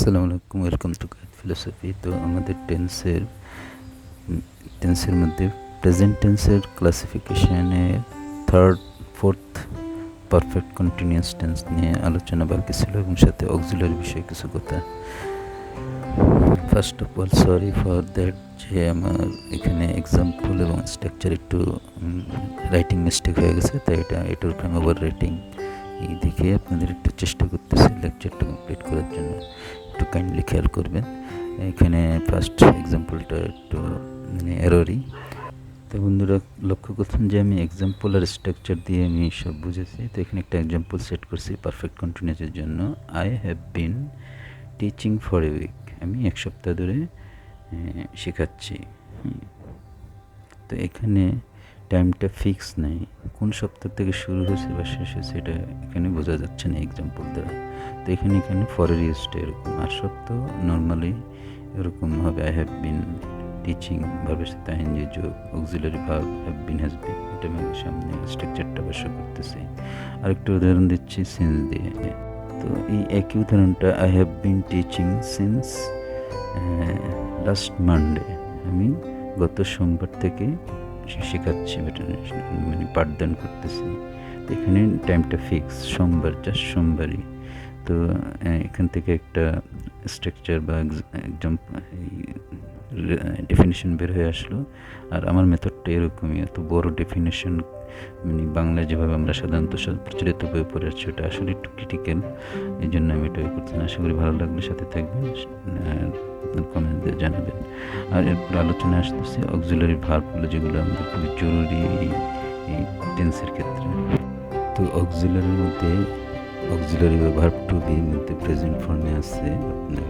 আসসালামু আলাইকুম, welcome to guide philosophy. তো আমাদের টেন্সের মধ্যে প্রেজেন্ট টেন্সের ক্লাসিফিকেশনে ফোর্থ পারফেক্ট কন্টিনিউয়াস টেন্স নিয়ে আলোচনা বাকি ছিল এবং সাথে অক্সিলারি বিষয়ে কিছু কথা। First of all sorry for that যে আমার এখানে এক্সাম্পল এবং স্ট্রাকচার একটু রাইটিং মিস্টেক হয়ে গেছে, তাই এটার উপরে আমি ওভার রাইটিং এই দেখে আপনাদের একটু চেষ্টা করতেছি লেকচারটা কমপ্লিট করার জন্য, একটু কাইন্ডলি খেয়াল করবেন। এখানে ফার্স্ট এক্সাম্পলটা একটু এররই। তো বন্ধুরা লক্ষ্য করছেন যে আমি এক্সাম্পল আর স্ট্রাকচার দিয়ে আমি সব বুঝেছি। তো এখানে একটা এক্সাম্পল সেট করছি পারফেক্ট কন্টিনিউয়াসের জন্য। I have been teaching for a week, আমি এক সপ্তাহ ধরে শেখাচ্ছি। তো এখানে টাইমটা ফিক্স নেই, কোন সপ্তাহ থেকে শুরু হয়েছে বা শেষ হয়েছে এটা এখানে বোঝা যাচ্ছে না এক্সাম্পল দ্বারা। তো এখানে ফরের ইউজটা এরকম, আর সপ্তাহ নর্মালি এরকম হবে। আই হ্যাভ বিন টিচিং ভার্বের সাথে আইএনজি যোগ, auxiliary verb have been has been, এটা আমি সামনে স্ট্রাকচারটা অবশ্য করতেছি। আরেকটা উদাহরণ দিচ্ছি সিন্স দিয়ে। তো এই একই উদাহরণটা, I have been teaching since last Monday, আমি গত সোমবার থেকে শেখাচ্ছি, মানে পাঠদান করতেছি। তো এখানে টাইমটা ফিক্স, সোমবার, জাস্ট সোমবারই। তো এখান থেকে একটা স্ট্রাকচার বা ডেফিনেশন বের হয়ে আসলো। আর আমার মেথডটা এরকমই, এত বড় ডেফিনেশন মানে বাংলায় যেভাবে আমরা সাধারণত প্রচলিত বই পড়ে আসছি ওটা আসলে একটু ক্রিটিক্যাল, এই জন্য আমি এটাই করছি না। আশা করি ভালো লাগলে সাথে থাকবেন, কমেন্ট দিয়ে জানাবেন। আর এরপর আলোচনা আসতেছে অক্সিলারি ভার্বগুলো, যেগুলো আমাদের খুবই জরুরি এই টেন্সের ক্ষেত্রে। তো অক্সিলারির মধ্যে অক্সিলারি বা ভার্ব টু বি মধ্যে প্রেজেন্ট ফর্মে আছে আপনার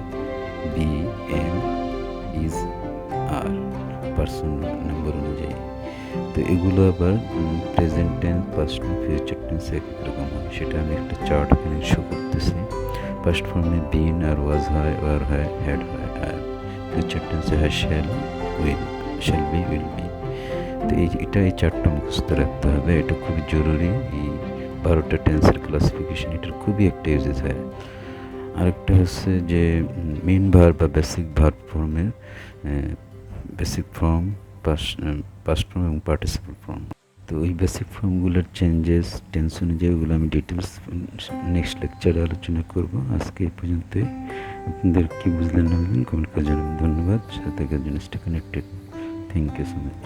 be, am, is, are person number অনুযায়ী। তো এগুলো আবার present tense, past tense, future tense এক রকম হয়, সেটা আমি একটা চার্ট এখানে শো করতেছি। ফার্স্ট ফর্মে বিন আর ওয়াজ হয়, ওয়ার হয়, হ্যাড হয়, আর ফিউচার টেন্সে হয় shall, will, shall be, will be. তো এই চারটা মুখস্থ রাখতে হবে, এটা খুবই জরুরি। এই 12টা টেন্সের ক্লাসিফিকেশন এটার খুবই একটা ইউজেস হয়। আরেকটা হচ্ছে যে মেইন ভার্ব বা বেসিক ভার্ব ফর্মের বেসিক ফর্ম, পাস্ট ফর্ম এবং পার্টিসিপল ফর্ম। তো ওই বেসিক ফর্মগুলোর চেঞ্জেস টেন্স অনুযায়ী ওগুলো আমি ডিটেলস নেক্সট লেকচারে আলোচনা করব। আজকে এই পর্যন্তই। আপনাদের কি বুঝলেন না বুঝলেন কমেন্ট করে জানাবেন। ধন্যবাদ, সাথে থাকার জন্য stay connected. Thank you so much.